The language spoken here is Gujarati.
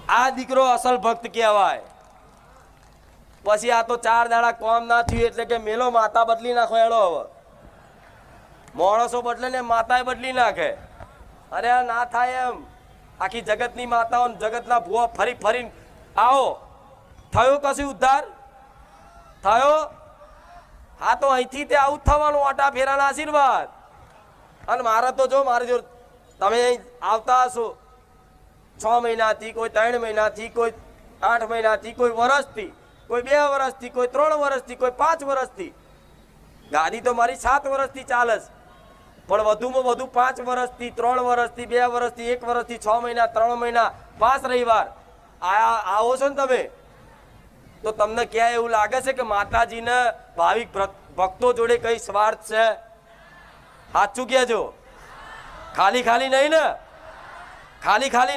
આ દીકરો અસલ ભક્ત કહેવાય। પછી આ તો 4 દાડા કોમ ના થયું એટલે કે મેલો માતા બદલી નાખો એનો। હવે માણસો બદલે ને માતાએ બદલી નાખે। અરે આ ના થાય એમ। આખી જગતની માતાઓ જગતના ભુવા ફરી ફરીને આવો થયો કશું ઉદ્ધાર થયો? હા તો અહીંથી તે આવું થવાનું ઓટા ફેરાના આશીર્વાદ। અને મારે તો જો મારે જો તમે આવતા હશો 6 મહિનાથી, કોઈ 3 મહિનાથી, કોઈ 8 મહિનાથી, કોઈ વર્ષથી, કોઈ 2 વર્ષથી, કોઈ 3 વર્ષથી, કોઈ 5 વર્ષથી। ગાડી તો મારી 7 વર્ષથી ચાલે છે, પણ વધુમાં વધુ 5 વર્ષથી, 3 વર્ષથી, 2 વર્ષથી, 1 વર્ષથી, 6 મહિના, 3 મહિના, 5 રવિવાર આવો છો ને તમે, તો તમને ક્યાં એવું લાગે છે કે માતાજીને ભાવિક ભક્તો જોડે કઈ સ્વાર્થ છે? સાચું કહેજો। ખાલી ખાલી નહીં ને? ખાલી ખાલી નહીં।